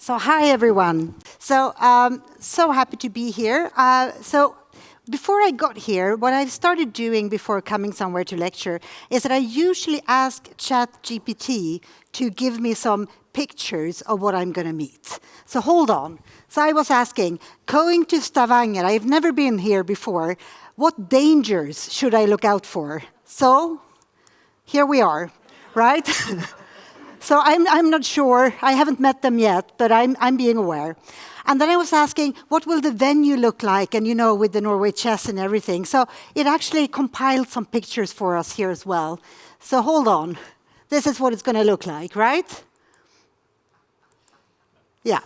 So hi everyone. So happy to be here. Before I got here, what I've started doing before coming somewhere to lecture is that I usually ask ChatGPT to give me some pictures of what I'm going to meet. So hold on. So I was asking, going to Stavanger, I've never been here before, what dangers should I look out for? So here we are, right? So I'm not sure. I haven't met them yet, but I'm being aware. And then I was asking, what will the venue look like? And with the Norway chess and everything. So it actually compiled some pictures for us here as well. So hold on. This is what it's going to look like, right? Yeah.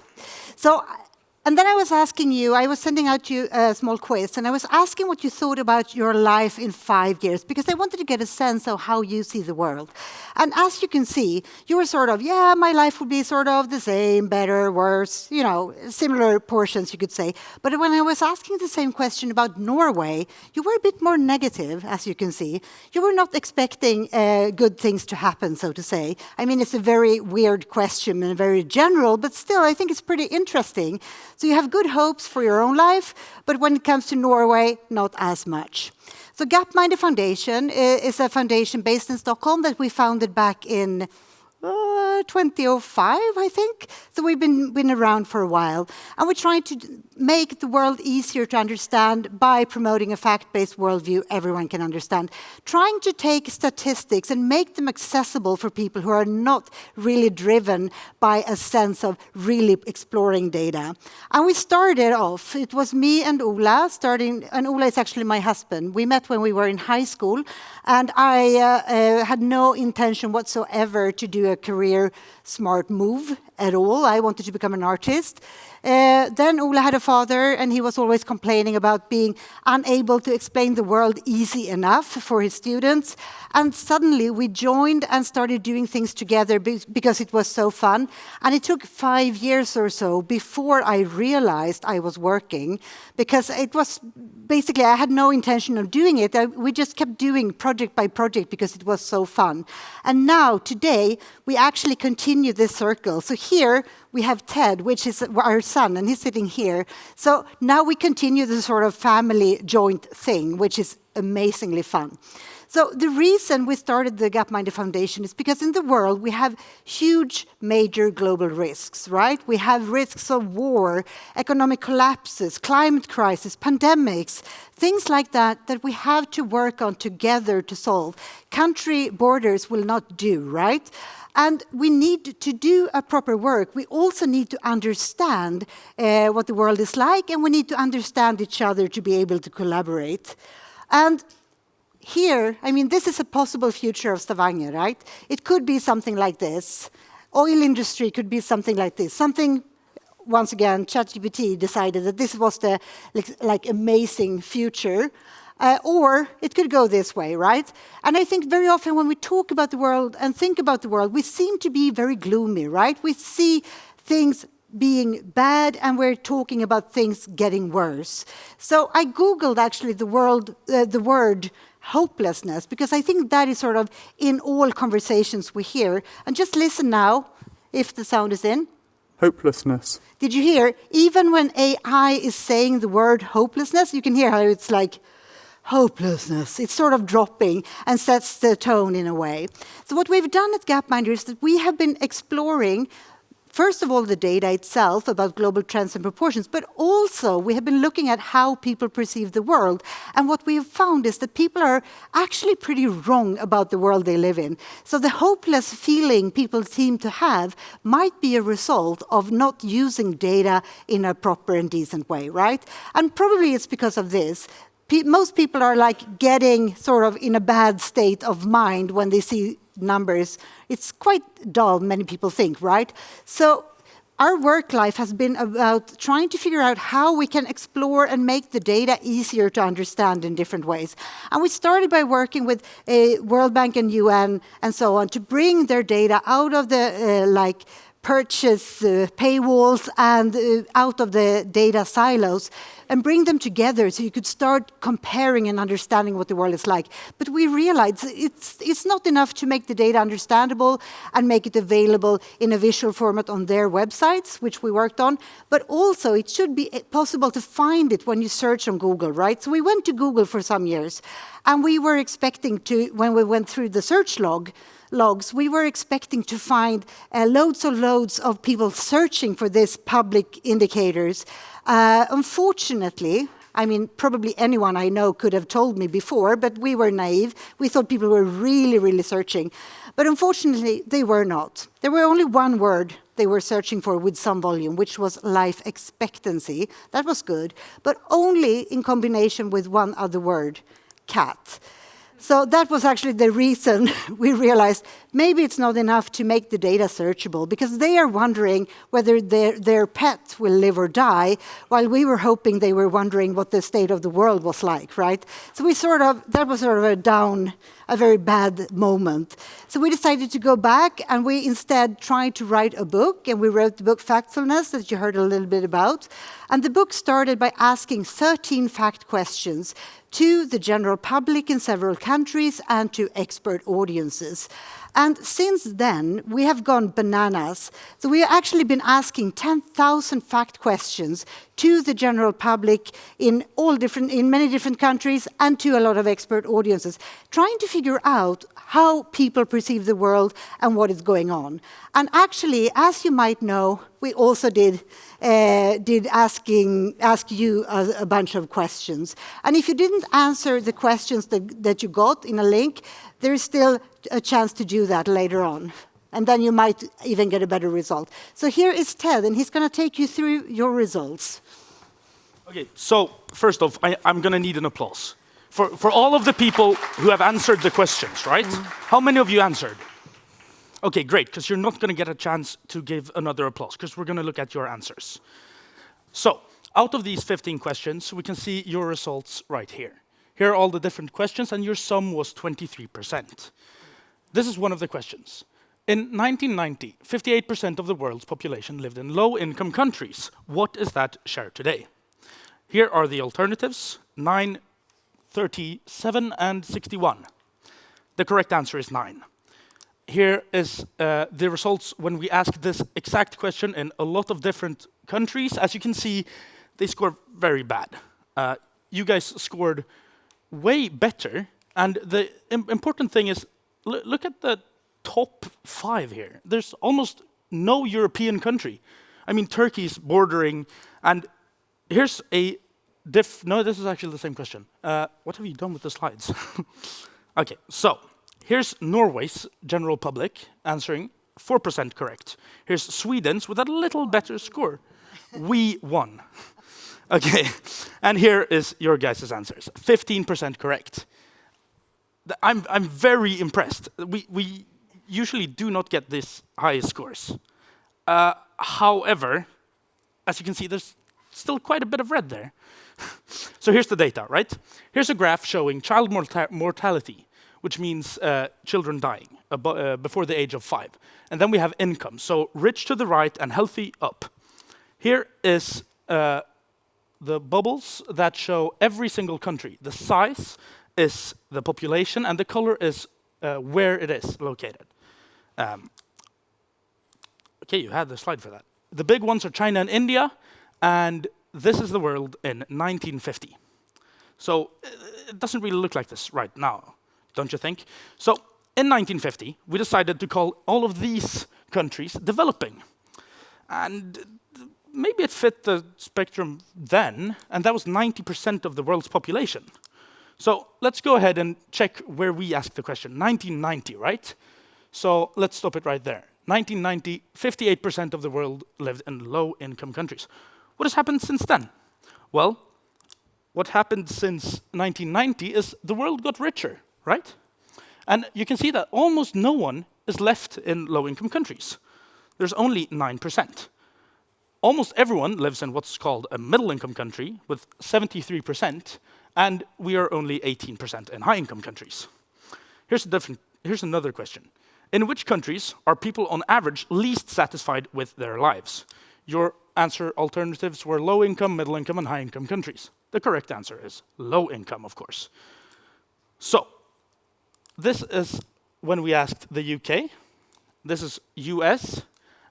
And then I was asking you, I was sending out you a small quiz, and I was asking what you thought about your life in 5 years, because I wanted to get a sense of how you see the world. And as you can see, you were sort of, yeah, my life would be sort of the same, better, worse, similar portions, you could say. But when I was asking the same question about Norway, you were a bit more negative, as you can see. You were not expecting good things to happen, so to say. I mean, it's a very weird question and very general, but still, I think it's pretty interesting. So you have good hopes for your own life, but when it comes to Norway, not as much. So Gapminder Foundation is a foundation based in Stockholm that we founded back in 2005, I think. So we've been around for a while. And we're trying to make the world easier to understand by promoting a fact-based worldview everyone can understand. Trying to take statistics and make them accessible for people who are not really driven by a sense of really exploring data. And we started off, it was me and Ola and Ola is actually my husband. We met when we were in high school, and I had no intention whatsoever to do a career smart move at all. I wanted to become an artist. Then Ola had a father, and he was always complaining about being unable to explain the world easy enough for his students. And suddenly we joined and started doing things together because it was so fun. And it took 5 years or so before I realized I was working, because it was basically, I had no intention of doing it. We just kept doing project by project because it was so fun. And now, today, we actually continue this circle. So here we have Ted, which is our son, and he's sitting here. So now we continue the sort of family joint thing, which is amazingly fun. So the reason we started the Gapminder Foundation is because in the world we have huge major global risks, right? We have risks of war, economic collapses, climate crisis, pandemics, things like that we have to work on together to solve. Country borders will not do, right? And we need to do a proper work. We also need to understand what the world is like, and we need to understand each other to be able to collaborate. And here, I mean, this is a possible future of Stavanger, right? It could be something like this. Oil industry could be something like this. Something, once again, ChatGPT decided that this was the amazing future. Or it could go this way, right? And I think very often when we talk about the world and think about the world, we seem to be very gloomy, right? We see things being bad, and we're talking about things getting worse. So I Googled actually the word hopelessness, because I think that is sort of in all conversations we hear. And just listen now, if the sound is in. Hopelessness. Did you hear? Even when AI is saying the word hopelessness, you can hear how it's like, hopelessness. It's sort of dropping and sets the tone in a way. So what we've done at Gapminder is that we have been exploring, first of all, the data itself about global trends and proportions, but also we have been looking at how people perceive the world. And what we have found is that people are actually pretty wrong about the world they live in. So the hopeless feeling people seem to have might be a result of not using data in a proper and decent way, right? And probably it's because of this. Most people are getting sort of in a bad state of mind when they see numbers. It's quite dull, many people think, right? So our work life has been about trying to figure out how we can explore and make the data easier to understand in different ways. And we started by working with World Bank and UN and so on to bring their data out of the purchase paywalls and out of the data silos and bring them together so you could start comparing and understanding what the world is like. But we realized it's not enough to make the data understandable and make it available in a visual format on their websites, which we worked on, but also it should be possible to find it when you search on Google, right? So we went to Google for some years, and we were expecting to, when we went through the search logs, we were expecting to find loads of people searching for these public indicators. Unfortunately, I mean, probably anyone I know could have told me before, but we were naive. We thought people were really searching. But unfortunately, they were not. There were only one word they were searching for with some volume, which was life expectancy. That was good, but only in combination with one other word, cat. So that was actually the reason we realized maybe it's not enough to make the data searchable, because they are wondering whether their pet will live or die, while we were hoping they were wondering what the state of the world was like, right? So that was sort of a very bad moment. So we decided to go back, and we instead tried to write a book, and we wrote the book Factfulness that you heard a little bit about. And the book started by asking 13 fact questions to the general public in several countries and to expert audiences. And since then, we have gone bananas. So we have actually been asking 10,000 fact questions to the general public in many different countries and to a lot of expert audiences, trying to figure out how people perceive the world and what is going on. And actually, as you might know, we also did ask you a bunch of questions. And if you didn't answer the questions that you got in a link, there is still a chance to do that later on. And then you might even get a better result. So here is Ted, and he's going to take you through your results. Okay, so first off, I'm going to need an applause. For all of the people who have answered the questions, right? How many of you answered? Okay, great, because you're not going to get a chance to give another applause, because we're going to look at your answers. So, out of these 15 questions, we can see your results right here. Here are all the different questions, and your sum was 23%. This is one of the questions. In 1990, 58% of the world's population lived in low-income countries. What is that share today? Here are the alternatives, 9, 37, and 61. The correct answer is 9. Here is the results when we ask this exact question in a lot of different countries. As you can see, they score very bad. You guys scored way better. And the important thing is, look at the top 5 here. There's almost no European country. I mean, Turkey's bordering. And here's a no, this is actually the same question. What have you done with the slides? Okay, so here's Norway's general public answering 4% correct. Here's Sweden's with a little better score. We won. Okay, and here is your guys' answers. 15% correct. I'm very impressed. We usually do not get this high scores. However, as you can see, there's still quite a bit of red there. So here's the data, right? Here's a graph showing child mortality, which means children dying before the age of 5. And then we have income, so rich to the right and healthy up. Here is the bubbles that show every single country. The size is the population, and the color is where it is located. Okay, you had the slide for that. The big ones are China and India, and this is the world in 1950. So it doesn't really look like this right now, don't you think? So in 1950, we decided to call all of these countries developing. And maybe it fit the spectrum then, and that was 90% of the world's population. So let's go ahead and check where we asked the question. 1990, right? So let's stop it right there. 1990, 58% of the world lived in low-income countries. What has happened since then? Well, what happened since 1990 is the world got richer, right? And you can see that almost no one is left in low-income countries. There's only 9%. Almost everyone lives in what's called a middle-income country with 73%, and we are only 18% in high-income countries. Here's another question. In which countries are people on average least satisfied with their lives? Your answer alternatives were low income, middle income, and high income countries. The correct answer is low income, of course. So, this is when we asked the UK, this is US,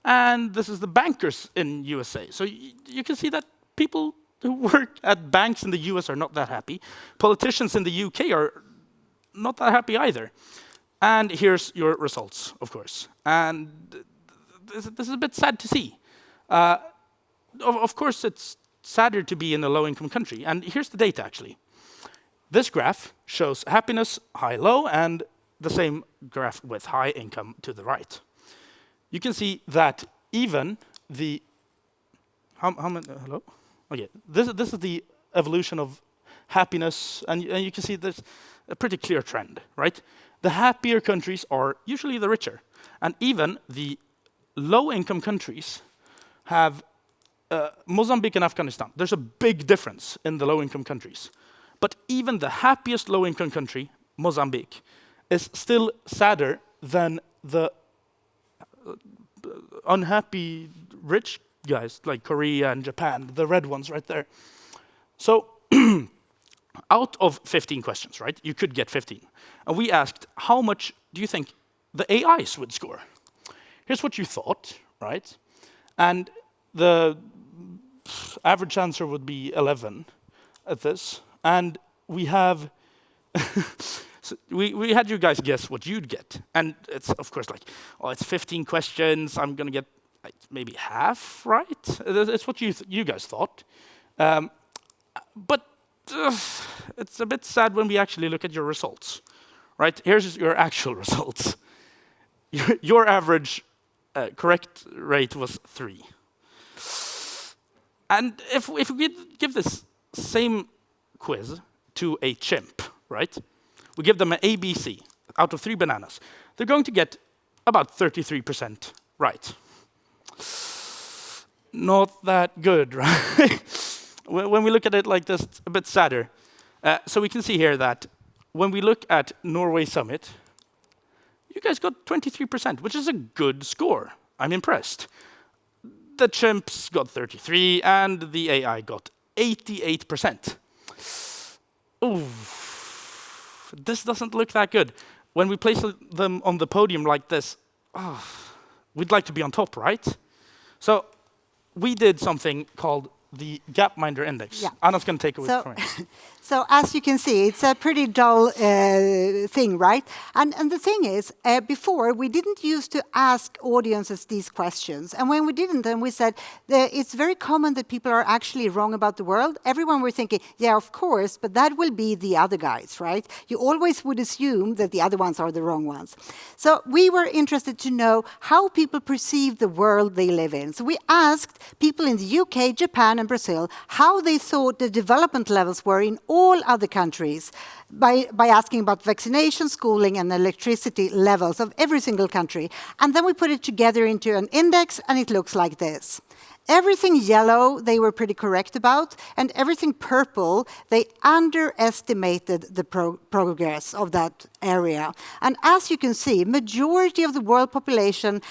and this is the bankers in USA. So you can see that people who work at banks in the US are not that happy. Politicians in the UK are not that happy either. And here's your results, of course. And this is a bit sad to see. Of course, it's sadder to be in a low-income country. And here's the data, actually. This graph shows happiness, high, low, and the same graph with high income to the right. You can see that even the... How many... Hello? Okay, this is the evolution of happiness, and you can see there's a pretty clear trend, right? The happier countries are usually the richer, and even the low-income countries have Mozambique and Afghanistan. There's a big difference in the low-income countries, but even the happiest low-income country, Mozambique, is still sadder than the unhappy rich guys like Korea and Japan, the red ones right there. So out of 15 questions, right, you could get 15. And we asked, how much do you think the AIs would score? Here's what you thought, right? And the average answer would be 11 at this. And we have, so we had you guys guess what you'd get. And it's, of course, like, oh, it's 15 questions, I'm going to get like maybe half right. It's what you guys thought, but it's a bit sad when we actually look at your results. Right? Here's your actual results. Your average correct rate was 3. And if we give this same quiz to a chimp, right? We give them an ABC out of 3 bananas. They're going to get about 33% right. Not that good, right? When we look at it like this, it's a bit sadder. So we can see here that when we look at Norway Summit, you guys got 23%, which is a good score. I'm impressed. The chimps got 33, and the AI got 88%. Ooh, this doesn't look that good. When we place them on the podium like this, we'd like to be on top, right? So we did something called the Gapminder index. Yeah. Anna's going to take it from here. So as you can see, it's a pretty dull thing, right? And the thing is, before, we didn't used to ask audiences these questions. And when we didn't, then we said, it's very common that people are actually wrong about the world. Everyone were thinking, yeah, of course, but that will be the other guys, right? You always would assume that the other ones are the wrong ones. So we were interested to know how people perceive the world they live in. So we asked people in the UK, Japan, and Brazil how they thought the development levels were in all other countries by asking about vaccination, schooling, and electricity levels of every single country. And then we put it together into an index, and it looks like this. Everything yellow they were pretty correct about, and everything purple, they underestimated the progress of that area. And as you can see, majority of the world population,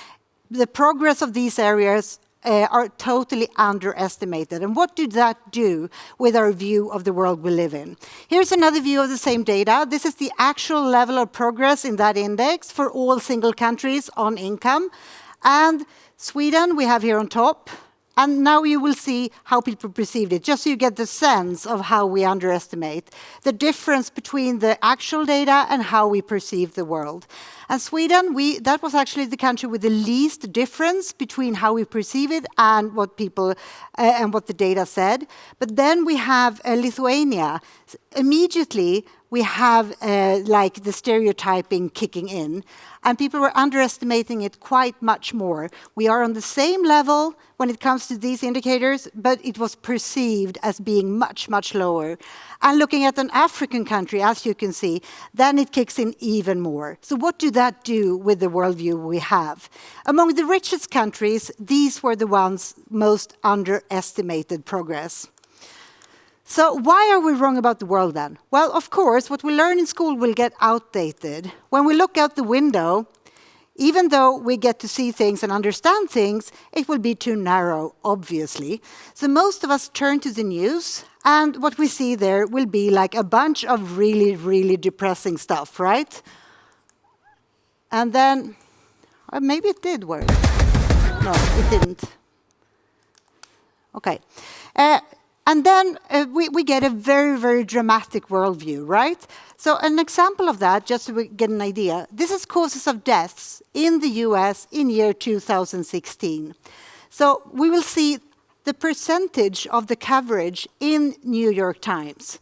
the progress of these areas are totally underestimated. And what did that do with our view of the world we live in? Here's another view of the same data. This is the actual level of progress in that index for all single countries on income. And Sweden we have here on top. And now you will see how people perceived it, just so you get the sense of how we underestimate the difference between the actual data and how we perceive the world. And Sweden, that was actually the country with the least difference between how we perceive it and what people and what the data said. But then we have Lithuania. Immediately, we have like the stereotyping kicking in, and people were underestimating it quite much more. We are on the same level when it comes to these indicators, but it was perceived as being much, much lower. And looking at an African country, as you can see, then it kicks in even more. So what did that do with the worldview we have? Among the richest countries, these were the ones most underestimated progress. So why are we wrong about the world then? Well, of course, what we learn in school will get outdated. When we look out the window, Even though we get to see things and understand things, it will be too narrow, obviously. So most of us turn to the news, and what we see there will be like a bunch of really, really depressing stuff, right? And then, maybe it did work. No, it didn't. Okay. And then we get a very, very dramatic worldview, right? So an example of that, just so we get an idea, this is causes of deaths in the US in year 2016. So we will see the percentage of the coverage in New York Times.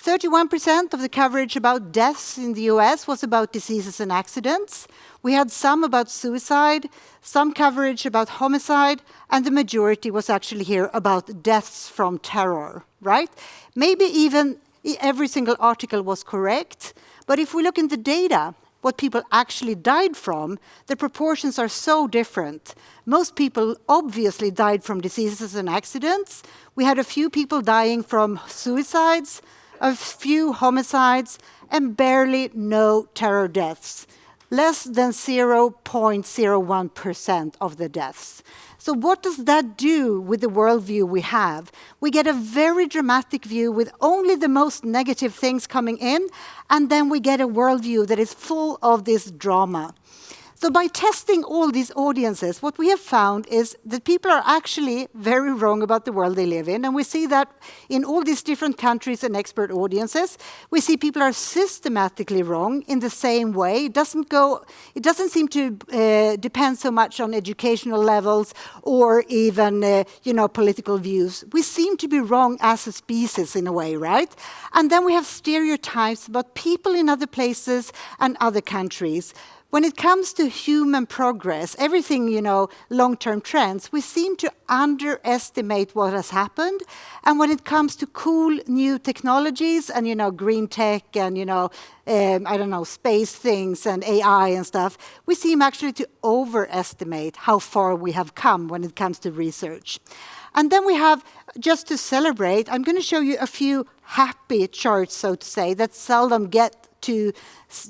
31% of the coverage about deaths in the US was about diseases and accidents. We had some about suicide, some coverage about homicide, and the majority was actually here about deaths from terror, right? Maybe even every single article was correct, but if we look in the data, what people actually died from, the proportions are so different. Most people obviously died from diseases and accidents. We had a few people dying from suicides, a few homicides, and barely no terror deaths. Less than 0.01% of the deaths. So what does that do with the worldview we have? We get a very dramatic view with only the most negative things coming in, and then we get a worldview that is full of this drama. So by testing all these audiences, what we have found is that people are actually very wrong about the world they live in. And we see that in all these different countries and expert audiences. We see people are systematically wrong in the same way. It doesn't seem to depend so much on educational levels or even political views. We seem to be wrong as a species in a way, right? And then we have stereotypes about people in other places and other countries. When it comes to human progress, everything, long-term trends, we seem to underestimate what has happened. And when it comes to cool new technologies and, green tech and, space things and AI and stuff, we seem actually to overestimate how far we have come when it comes to research. And then we have, just to celebrate, I'm going to show you a few happy charts, so to say, that seldom get to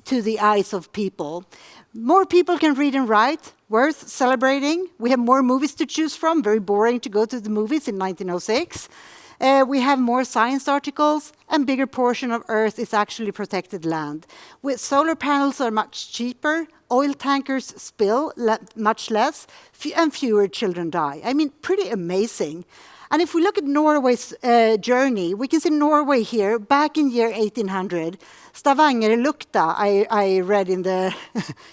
the eyes of people. More people can read and write, worth celebrating. We have more movies to choose from, very boring to go to the movies in 1906. We have more science articles, and bigger portion of Earth is actually protected land. With solar panels are much cheaper, oil tankers spill much less, and fewer children die. I mean, pretty amazing. And if we look at Norway's journey, we can see Norway here, back in year 1800. Stavanger lukta, I read in the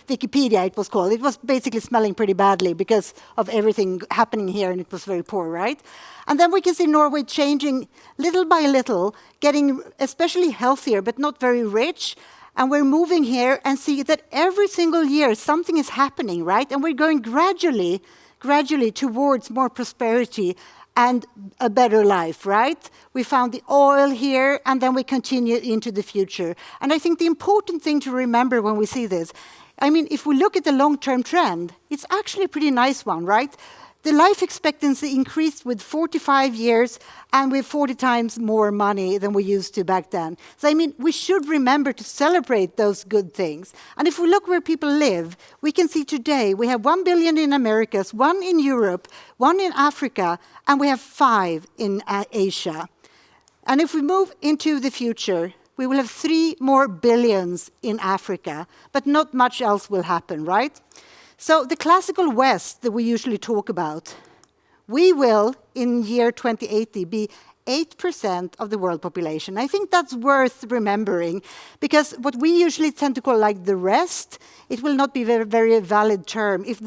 Wikipedia it was called. It was basically smelling pretty badly because of everything happening here, and it was very poor, right? And then we can see Norway changing little by little, getting especially healthier, but not very rich. And we're moving here and see that every single year something is happening, right? And we're going gradually towards more prosperity and a better life, right? We found the oil here, and then we continue into the future. And I think the important thing to remember when we see this, if we look at the long-term trend, it's actually a pretty nice one, right? The life expectancy increased with 45 years, and with 40 times more money than we used to back then. So, we should remember to celebrate those good things. And if we look where people live, we can see today we have 1 billion in Americas, 1 in Europe, 1 in Africa, and we have 5 in Asia. And if we move into the future, we will have 3 more billions in Africa, but not much else will happen, right? So the classical West that we usually talk about, we will, in year 2080, be 8% of the world population. I think that's worth remembering, because what we usually tend to call like the rest, it will not be a very, very valid term. If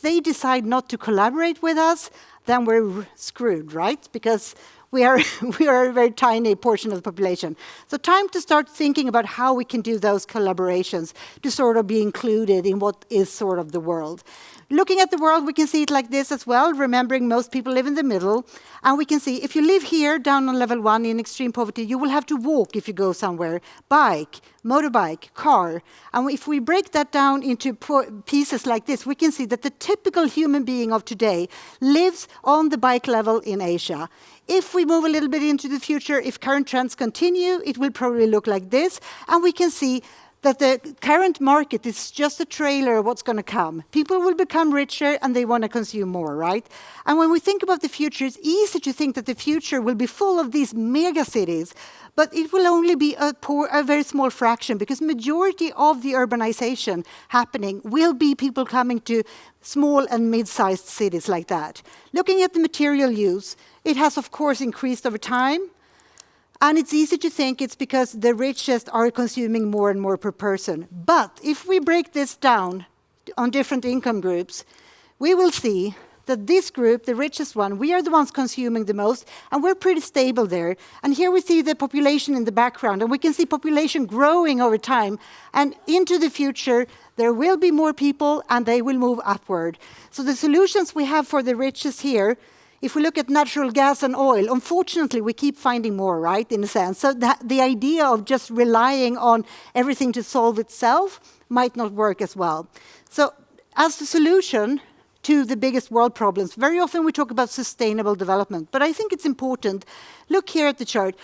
they decide not to collaborate with us, then we're screwed, right? Because we are a very tiny portion of the population. So time to start thinking about how we can do those collaborations to sort of be included in what is sort of the world. Looking at the world, we can see it like this as well, remembering most people live in the middle. And we can see if you live here down on level 1 in extreme poverty, you will have to walk if you go somewhere. Bike, motorbike, car. And if we break that down into pieces like this, we can see that the typical human being of today lives on the bike level in Asia. If we move a little bit into the future, if current trends continue, it will probably look like this. And we can see that the current market is just a trailer of what's going to come. People will become richer and they want to consume more, right? And when we think about the future, it's easy to think that the future will be full of these mega cities, but it will only be a very small fraction, because majority of the urbanization happening will be people coming to small and mid-sized cities like that. Looking at the material use, it has of course increased over time. And it's easy to think it's because the richest are consuming more and more per person. But if we break this down on different income groups, we will see that this group, the richest one, we are the ones consuming the most, and we're pretty stable there. And here we see the population in the background, and we can see population growing over time. And into the future, there will be more people, and they will move upward. So the solutions we have for the richest here, if we look at natural gas and oil, unfortunately, we keep finding more, right, in a sense. So the idea of just relying on everything to solve itself might not work as well. So as the solution to the biggest world problems, very often we talk about sustainable development, but I think it's important. Look here at the chart.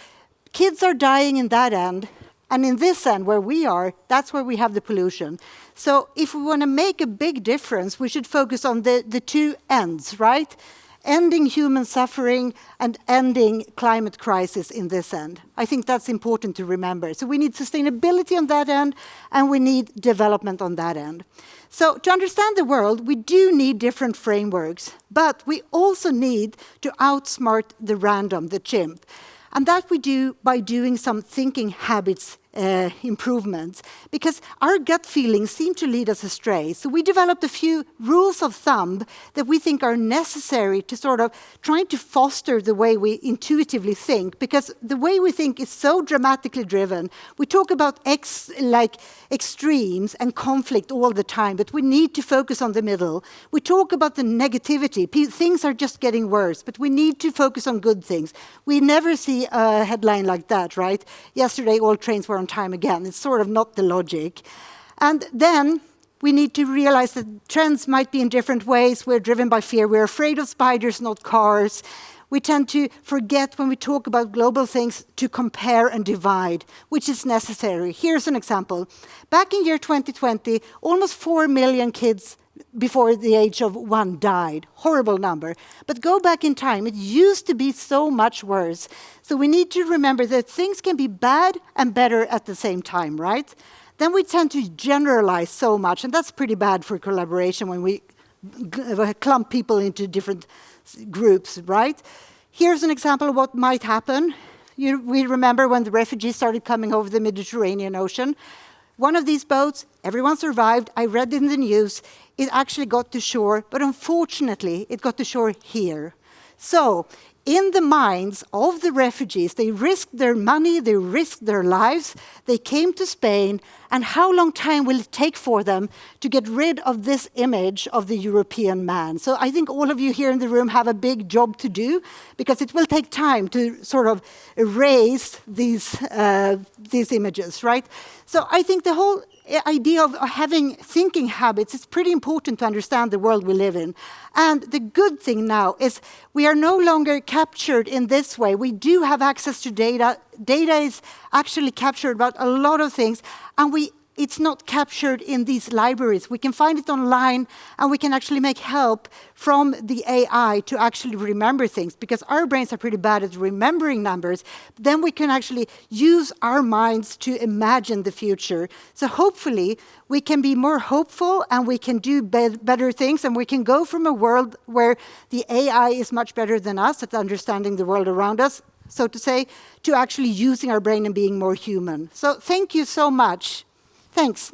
Kids are dying in that end, and in this end, where we are, that's where we have the pollution. So if we want to make a big difference, we should focus on the two ends, right? Ending human suffering and ending climate crisis in this end. I think that's important to remember. So we need sustainability on that end, and we need development on that end. So to understand the world, we do need different frameworks, but we also need to outsmart the random, the chimp. And that we do by doing some thinking habits improvements, because our gut feelings seem to lead us astray. So we developed a few rules of thumb that we think are necessary to sort of trying to foster the way we intuitively think, because the way we think is so dramatically driven. We talk about extremes and conflict all the time, but we need to focus on the middle. We talk about the negativity. Things are just getting worse, but we need to focus on good things. We never see a headline like that, right? Yesterday, all trains were on time again. It's sort of not the logic. And then we need to realize that trends might be in different ways. We're driven by fear. We're afraid of spiders, not cars. We tend to forget when we talk about global things to compare and divide, which is necessary. Here's an example. Back in year 2020, almost 4 million kids before the age of 1 died. Horrible number. But go back in time, it used to be so much worse. So we need to remember that things can be bad and better at the same time, right? Then we tend to generalize so much, and that's pretty bad for collaboration when we clump people into different groups, right? Here's an example of what might happen. We remember when the refugees started coming over the Mediterranean Ocean. One of these boats, everyone survived. I read in the news, it actually got to shore, but unfortunately, it got to shore here. So, in the minds of the refugees, they risked their money, they risked their lives, they came to Spain, and how long time will it take for them to get rid of this image of the European man? So I think all of you here in the room have a big job to do, because it will take time to sort of erase these images, right? So I think the whole idea of having thinking habits is pretty important to understand the world we live in. And the good thing now is we are no longer captured in this way. We do have access to data. Data is actually captured about a lot of things, and it's not captured in these libraries. We can find it online, and we can actually make help from the AI to actually remember things, because our brains are pretty bad at remembering numbers. Then we can actually use our minds to imagine the future. So hopefully, we can be more hopeful, and we can do better things, and we can go from a world where the AI is much better than us at understanding the world around us, so to say, to actually using our brain and being more human. So thank you so much. Thanks.